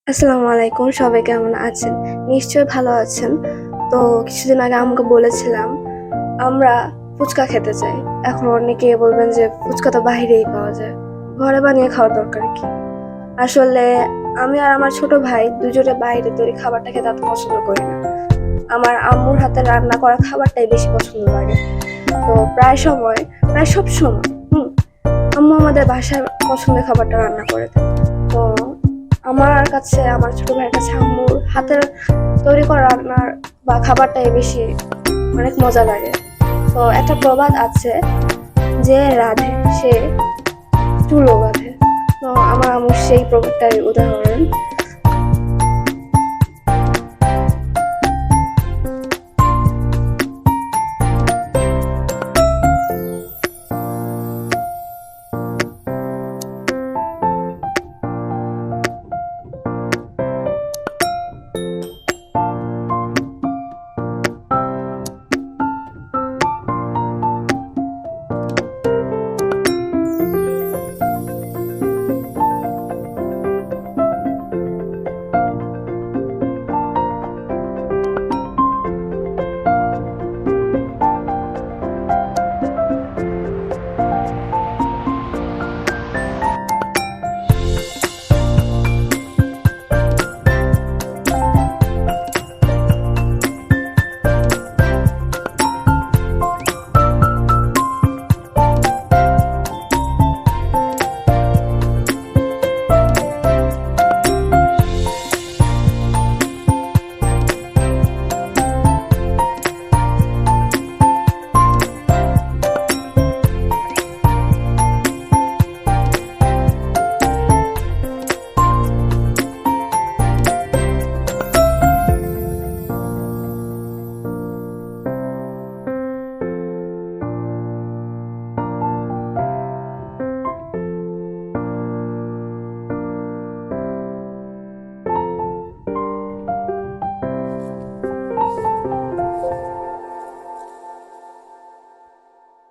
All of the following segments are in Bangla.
আসসালামু আলাইকুম। সবাই কেমন আছেন? নিশ্চয়ই ভালো আছেন। তো কিছুদিন আগে আম্মুকে বলেছিলাম আমরা ফুচকা খেতে চাই। এখন অনেকে বলবেন যে ফুচকা তো বাহিরেই পাওয়া যায়। ঘরে বানিয়ে খাওয়ার দরকার কি? আসলে আমি আর আমার ছোট ভাই দুজনে বাইরে তৈরি খাবারটা খেতে এত পছন্দ করি না। আমার আম্মুর হাতে রান্না করা খাবারটাই বেশি পছন্দ লাগে। তো প্রায় সব সময় আম্মু আমাদের বাসায় পছন্দের খাবারটা রান্না করে দেয়। তো আমার ছোট ভাইয়ের কাছে আম্মুর হাতের তৈরি করা রান্নার বা খাবারটাই বেশি অনেক মজা লাগে। তো একটা প্রবাদ আছে যে রাধে সে চুলো বাঁধে। তো আমার আম্মুর সেই প্রবাদটাই উদাহরণ।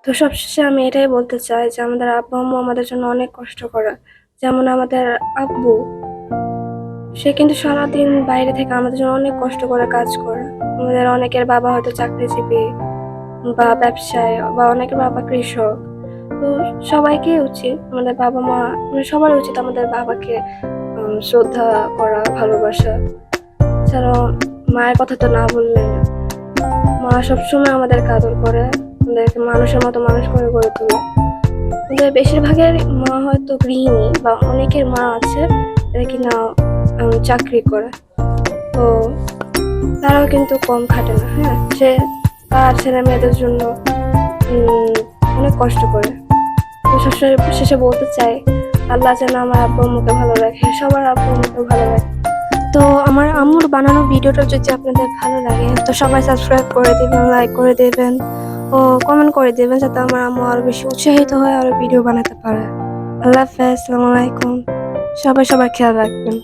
তো সবশেষে আমি এটাই বলতে চাই যে আমাদের আব্বু আম্মু আমাদের জন্য অনেক কষ্ট করে। যেমন আমাদের আব্বু, সে কিন্তু সারাদিন বাইরে থেকে আমাদের জন্য অনেক কষ্ট করে কাজ করে। আমাদের অনেকের বাবা হয়তো চাকরিজীবী বা ব্যবসায়, বা অনেকের বাবা কৃষক। তো সবাইকে উচিত, আমাদের বাবা মা মানে সবার উচিত আমাদের বাবাকে শ্রদ্ধা করা, ভালোবাসা। এছাড়াও মায়ের কথা তো না বললেই না। মা সবসময় আমাদেরকে আদর করে, আমাদেরকে মানুষের মতো মানুষ করে গড়ে তোলে। আমাদের বেশিরভাগের মা হয়তো গৃহিণী, বা অনেকের মা আছে যারা কিনা চাকরি করে। তো তারাও কিন্তু কম খাটে না। হ্যাঁ, সে তার ছেলে মেয়েদের জন্য অনেক কষ্ট করে। তো সবসময় শেষে বলতে চাই, আল্লাহ যেন আমার আব্বু আম্মুকে ভালো রাখে, সবার আব্বু আম্মুকে ভালো রাখে। তো আমার আম্মুর বানানো ভিডিওটা যদি আপনাদের ভালো লাগে তো সবাই সাবস্ক্রাইব করে দিবেন, লাইক করে দেবেন ও কমেন্ট করে দেবেন, যাতে আমার আম্মু আরো বেশি উৎসাহিত হয়, আরো ভিডিও বানাতে পারে। আল্লাহ হাফেজ, আসসালামু আলাইকুম। সবাই খেয়াল রাখবেন।